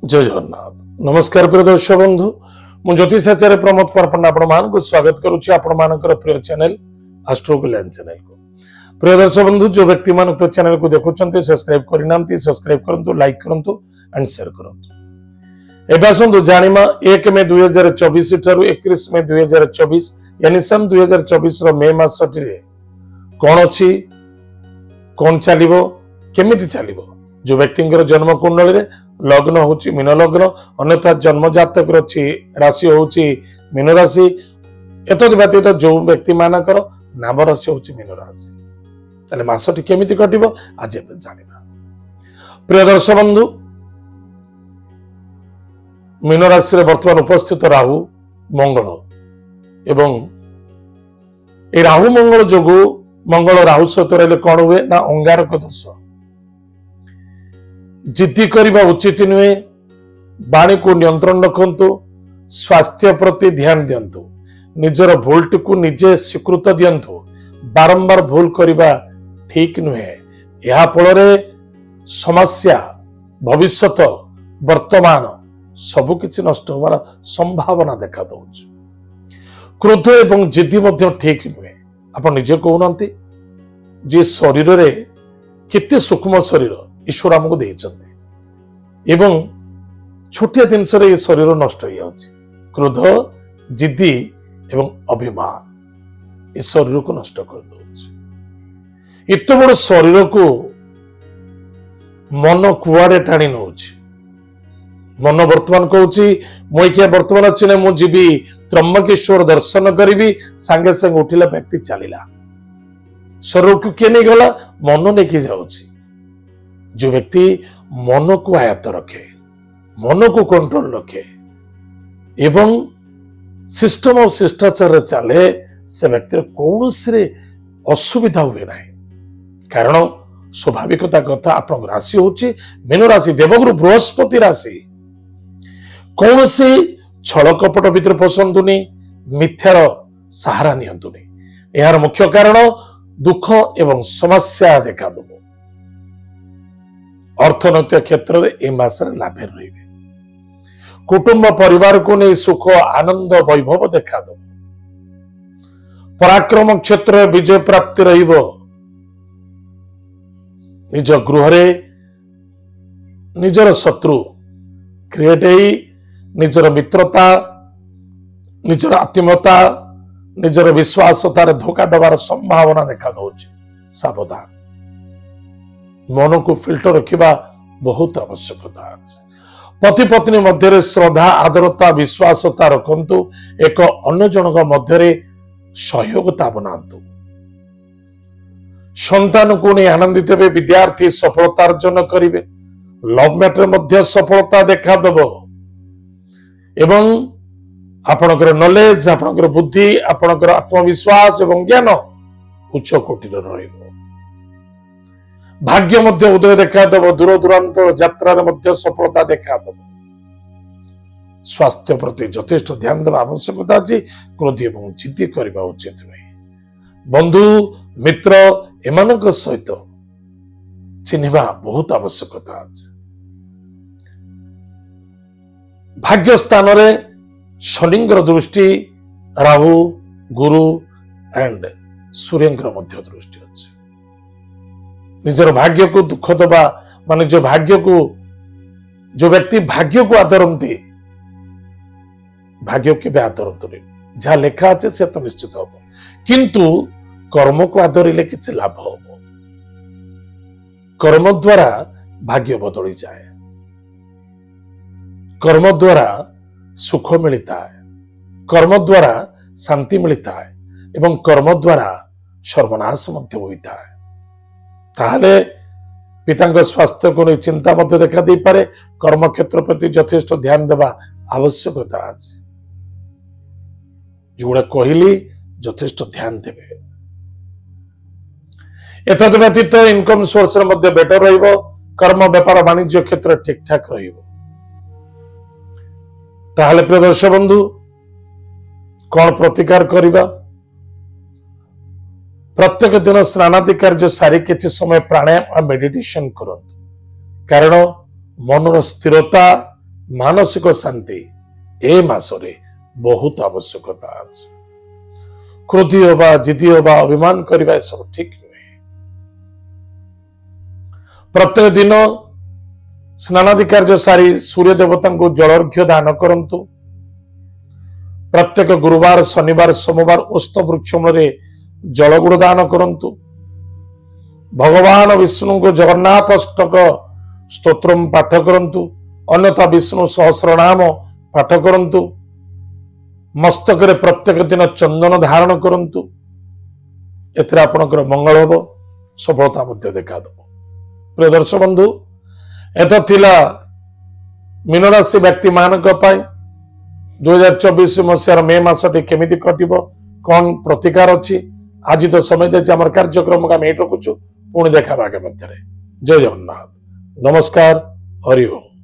जय जगन्नाथ। नमस्कार प्रिय दर्शक बंधु, मु ज्योतिषाचार्य प्रमोद परपण्णा आपण मानक स्वागत करुछि आपण मानकर प्रिय चैनल एस्ट्रो ग्लैन चैनल को। प्रिय दर्शक बंधु, जो व्यक्ति मान तो चैनल को देखुछन्ते सब्सक्राइब करिनांती सब्सक्राइब करंतु, लाइक करंतु एंड शेयर करंतु। एबा संतु जानिमा 1 मे 2024 ठारू 31 मे 2024 यानी सन 2024 रो मे मासटिरे कोन अछि, कोन चलिबो, केमिति चलिबो। जो व्यक्तिंकर जन्म कुंडली रे लग्न होची मीन लग्न, अन्यथा जन्म जातक रछि राशि होची मीन राशि, एतद व्यतीत जो व्यक्ति मानकर नाम राशि होची मीन राशि, ताले मासटी केमिति कटिबो आज जानिबा। प्रिय दर्शक बंधु, मीन राशि रे वर्तमान उपस्थित राहु मंगल एवं ए राहु मंगल जोगु मंगल राहु सहित रहले कोन हुए ना अंगारक दोष। जिद्दी करने उचित नुहे, वाणी को नियंत्रण रखंतु, स्वास्थ्य प्रति ध्यान दियंतु, निजर भूल को निजे स्वीकृत दियंतु। बारंबार भूल करने ठीक नुहे, यह फल समस्या भविष्यत वर्तमान सबकिछि नष्ट होवार संभावना देखा दउछ। क्रोध एवं जिद्दी मध्य ठीक नुहे। आप निजे कहउनंती जे शरीर रे केते सूक्ष्म शरीर ईश्वर आमको देइछन्ते एवं छोटिया जिनस ये शरीर नष्ट हो जाउछि। क्रोध, जिद्दी एवं अभिमान ये शरीर को नष्ट कर दउछि। एते बड़ शरीर को मन कुआडे टाणी नउछि। मन वर्तमान कहूछि मुइकिया वर्तमान अछि ने मु जीवी त्र्यंबकेश्वर दर्शन करिवि, संगे संगे उठिला व्यक्ति चलिला। शरीर को के नहीं गला, मन नेकी जाउछि। जो व्यक्ति मन को आयत्त रखे, मन को कंट्रोल रखे एवं सिस्टम और शिष्टाचार चले, से व्यक्ति कौन से असुविधा हुए ना। कारण स्वाभाविकता कथा आप राशि होची मीन राशि, देवगुरु बृहस्पति राशि। कौन से छल कपट भीतर पसंदुनी, मिथ्यार सहारा नियंतुनी। यार मुख्य कारण दुख एवं समस्या देखा दब। अर्थनैतिक क्षेत्र में ए मासरे लाभे रहिबे। कुटुंब परिवार को नहीं सुख आनंद वैभव देखा दब। पराक्रम क्षेत्र में विजय प्राप्ति रहिबो। निज गृह रे निजर शत्रु क्रिएट होई निजर मित्रता, निजर आत्मीयता, निजर विश्वासतार धोखा देवार संभावना देखा दउछि। सावधान, मन को फिल्टर रखिबा बहुत आवश्यकता अछि। पति पत्नी मध्य श्रद्धा, आदरता, विश्वासता रखंतु। एक अन्य जनक मध्य सहयोगता बनातु। संतान को नहीं आनंदित हे, विद्यार्थी सफलता अर्जन करिवे। लव मैटर मध्य सफलता देखा दब एवं आपणकर नॉलेज, आपणकर बुद्धि, आपणकर आत्मविश्वास एवं ज्ञान उच्च कोटिर रहिबो। भाग्य मध्य उदय देखा दब। दूर दूरांत यात्रा मध्य सफलता देखा दब। स्वास्थ्य प्रति यथेष्ट ध्यान देवा आवश्यकता अछि। क्रोध एवं जिद्दी करबा उचित नहीं। बंधु मित्र एमानक सहित चिन्हिबा बहुत आवश्यकता अछि। भाग्य स्थान रे शनिंकर दृष्टि, राहु, गुरु एंड सूर्यंकर मध्य दृष्टि अछि। निजर भाग्य को दुख दबा माने जो भाग्य को, जो व्यक्ति भाग्य को आदरती, भाग्य के आदरतु जहाँ लेखा अच्छे से तो निश्चित हम, किंतु कर्म को आदरिले किसी लाभ हम। कर्म द्वारा भाग्य बदली जाए, कर्म द्वारा सुख मिलता है, कर्म द्वारा शांति मिलता है एवं कर्म द्वारा सर्वनाश मध्य होता है। ताहले पिता स्वास्थ्य को नहीं चिंता मध्य देखा दे पारे। कर्म क्षेत्र प्रति यथेष्ट ध्यान देवा आवश्यकता अछि। जोड़ा कहली यथेष्ट ध्यान देवे। एतद व्यतीत इनकम सोर्स मध्य बेटर रहिबो। कर्म व्यापार वाणिज्य क्षेत्र ठीक ठाक रहिबो। ताहले प्रिय दर्शक बंधु, कौन प्रतिकार करिबा? प्रत्येक दिन स्नानादि कार्य सारी किसी समय प्राणायाम और मेडिटेशन करंतु। कारण मनर स्थिरता मानसिक शांति ए मासरे बहुत आवश्यकता अछि। क्रोधी होबा, जिदी होबा, अभिमान करबा सब ठीक नुहे। प्रत्येक दिन स्नानादि कार्य सारी सूर्य देवता को जलर्घ्य दान करंतु। प्रत्येक गुरुवार, शनिवार, सोमवार ओस्त वृक्ष मूल जलगुड़ दान करंतु। भगवान विष्णु को जगन्नाथ अष्टक स्तोत्रम पाठ करंतु। अन्यथा विष्णु सहस्र नाम पाठ करंतु। मस्तक रे प्रत्येक दिन चंदन धारण करंतु। एथरे आपनकर मंगल होबो, सफलता मध्य देखा दो। प्रिय दर्शक बंधु, एत थिला मीन राशि व्यक्ति मानक पाई 2024 मसीहार मे मासटी केमिति कटिबो, कौन प्रतिकार अछि। आज तो समय जाइए आम कार्यक्रम का रखुचु। पुणी देखा आगे मध्य। जय जगन्नाथ। नमस्कार। हरि ओम।